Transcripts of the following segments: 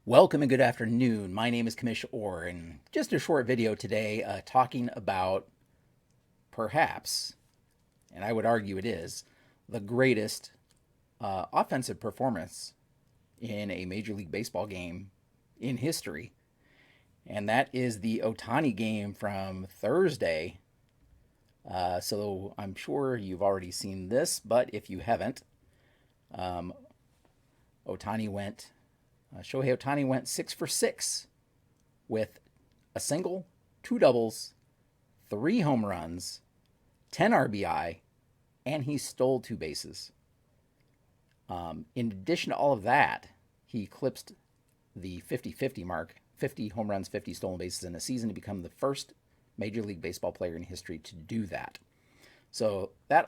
Welcome and good afternoon. My name is Commish Orr, and just a short video today talking about perhaps, and I would argue it is, the greatest offensive performance in a Major League Baseball game in history. And that is the Ohtani game from Thursday. So I'm sure you've already seen this, but if you haven't, um, Ohtani went Shohei Ohtani went 6 for 6 with a single, two doubles, three home runs, 10 RBI, and he stole two bases. In addition to all of that, he eclipsed the 50-50 mark, 50 home runs, 50 stolen bases in a season to become the first Major League Baseball player in history to do that. So that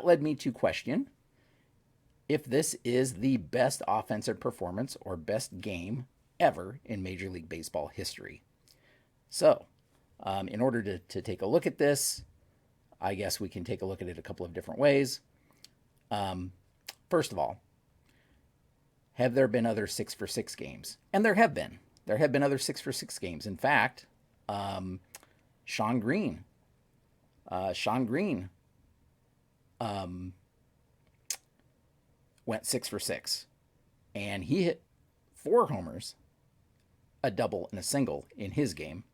led me to question if this is the best offensive performance or best game ever in Major League Baseball history. So, in order to take a look at this, I guess we can take a look at it a couple of different ways. First of all, have there been other 6 for 6 games? And there have been. There have been other 6 for 6 games. In fact, Sean Green. Went 6 for 6. And he hit 4 homers, a double, and a single in his game.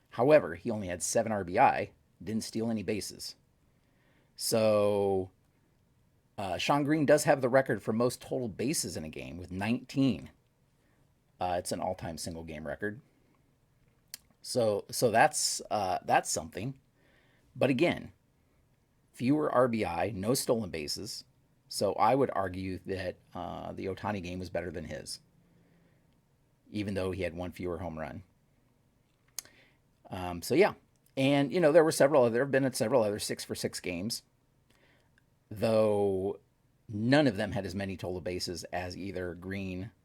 However, he only had 7 RBI, didn't steal any bases. So Sean Green does have the record for most total bases in a game with 19. It's an all-time single game record. So that's something. But again, fewer RBI, no stolen bases. So I would argue that the Ohtani game was better than his, even though he had one fewer home run. So yeah, and there have been several other 6 for 6 games, though none of them had as many total bases as either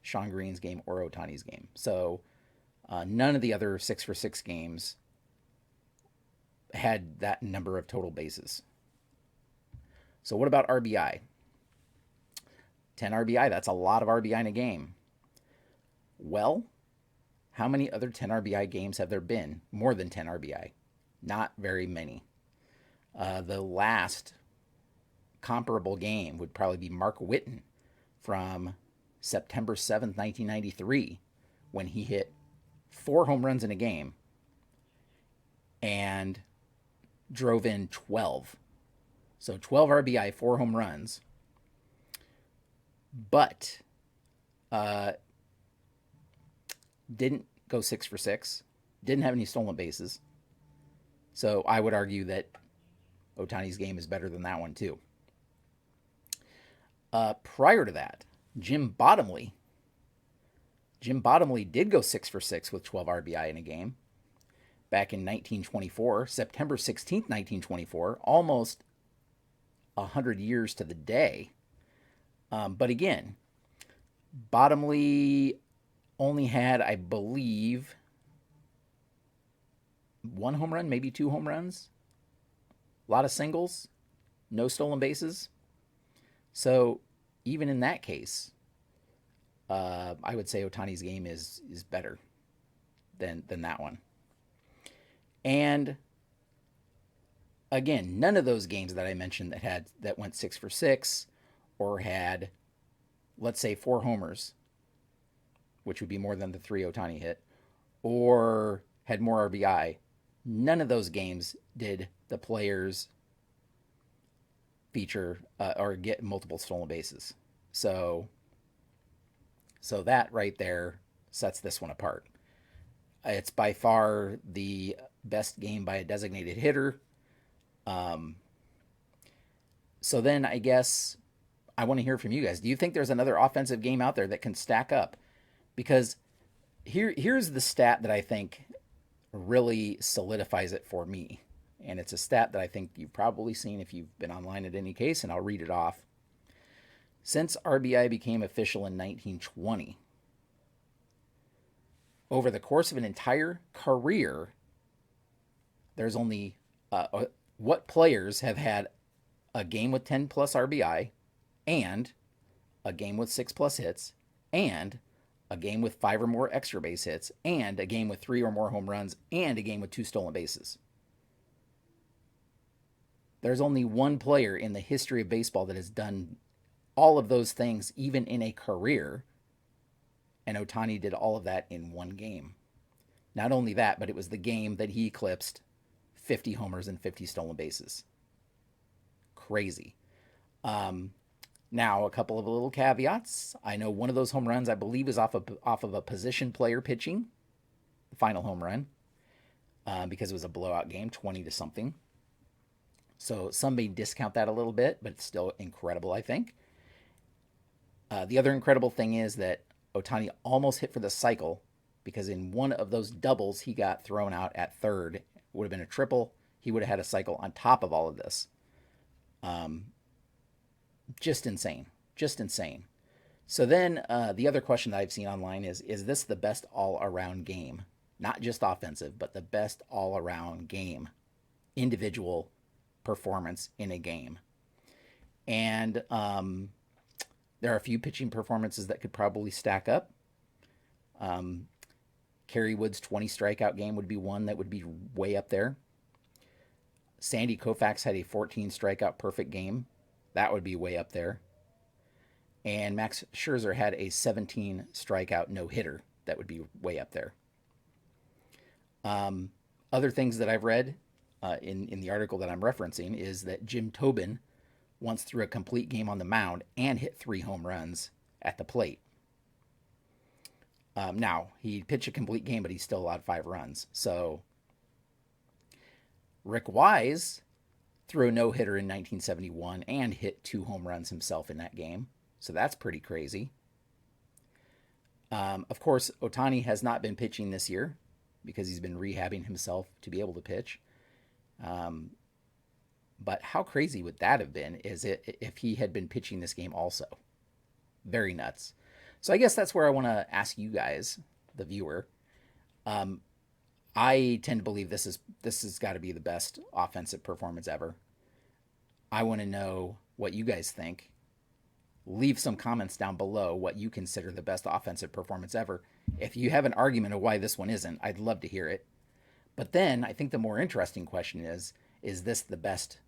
Sean Green's game or Ohtani's game. So none of the other 6 for 6 games had that number of total bases. So what about RBI? 10 RBI, that's a lot of RBI in a game. Well, how many other 10 RBI games have there been? More than 10 RBI? Not very many. The last comparable game would probably be Mark Whitten from September 7th, 1993, when he hit 4 home runs in a game and drove in 12. So 12 RBI, 4 home runs. But didn't go 6 for 6, didn't have any stolen bases. So I would argue that Ohtani's game is better than that one too. Prior to that, Jim Bottomley did go 6 for 6 with 12 RBI in a game back in 1924, September 16th, 1924, almost 100 years to the day. But again, Bottomley only had, I believe, 1 home run, maybe 2 home runs, a lot of singles, no stolen bases. So even in that case, I would say Ohtani's game is better than that one. And again, none of those games that I mentioned that went 6 for 6 or had, let's say, 4 homers, which would be more than the 3 Ohtani hit, or had more RBI, none of those games did the players feature or get multiple stolen bases. So that right there sets this one apart. It's by far the best game by a designated hitter. So then I guess I want to hear from you guys. Do you think there's another offensive game out there that can stack up? Because here's the stat that I think really solidifies it for me. And it's a stat that I think you've probably seen if you've been online at any case, and I'll read it off. Since RBI became official in 1920, over the course of an entire career, there's only what players have had a game with 10 plus RBI and a game with 6 plus hits and a game with 5 or more extra base hits, and a game with 3 or more home runs, and a game with 2 stolen bases. There's only one player in the history of baseball that has done all of those things, even in a career, and Ohtani did all of that in one game. Not only that, but it was the game that he eclipsed 50 homers and 50 stolen bases. Crazy. Now, a couple of little caveats. I know one of those home runs, I believe, is off of a position player pitching, the final home run, because it was a blowout game, 20 to something. So some may discount that a little bit, but it's still incredible, I think. The other incredible thing is that Ohtani almost hit for the cycle, because in one of those doubles he got thrown out at third. It would have been a triple. He would have had a cycle on top of all of this. Just insane. Just insane. So then the other question that I've seen online is this the best all-around game? Not just offensive, but the best all-around game, individual performance in a game. And there are a few pitching performances that could probably stack up. Kerry Wood's 20 strikeout game would be one that would be way up there. Sandy Koufax had a 14 strikeout perfect game. That would be way up there. And Max Scherzer had a 17 strikeout no-hitter. That would be way up there. Other things that I've read in the article that I'm referencing is that Jim Tobin once threw a complete game on the mound and hit 3 home runs at the plate. Now, he pitched a complete game, but he still allowed 5 runs. So Rick Wise threw a no-hitter in 1971 and hit 2 home runs himself in that game. So that's pretty crazy. Of course, Ohtani has not been pitching this year because he's been rehabbing himself to be able to pitch. But how crazy would that have been if he had been pitching this game also? Very nuts. So I guess that's where I want to ask you guys, the viewer. I tend to believe this has got to be the best offensive performance ever. I want to know what you guys think. Leave some comments down below what you consider the best offensive performance ever. If you have an argument of why this one isn't, I'd love to hear it. But then I think the more interesting question is this the best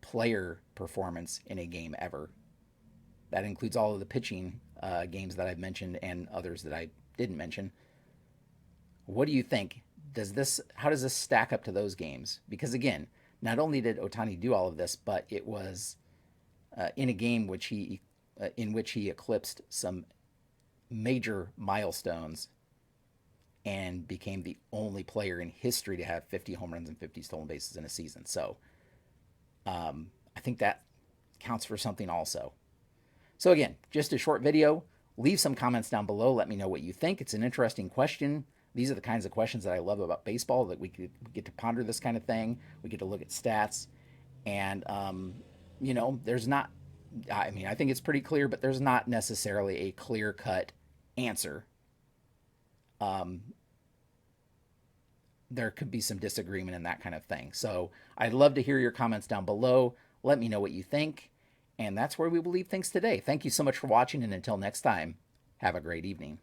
player performance in a game ever? That includes all of the pitching games that I've mentioned and others that I didn't mention. What do you think? How does this stack up to those games? Because again, not only did Ohtani do all of this, but it was in a game in which he eclipsed some major milestones and became the only player in history to have 50 home runs and 50 stolen bases in a season. So I think that counts for something also. So again, just a short video. Leave some comments down below. Let me know what you think. It's an interesting question. These are the kinds of questions that I love about baseball, that we get to ponder this kind of thing. We get to look at stats. And, there's not, I think it's pretty clear, but there's not necessarily a clear-cut answer. There could be some disagreement in that kind of thing. So I'd love to hear your comments down below. Let me know what you think. And that's where we will leave things today. Thank you so much for watching, and until next time, have a great evening.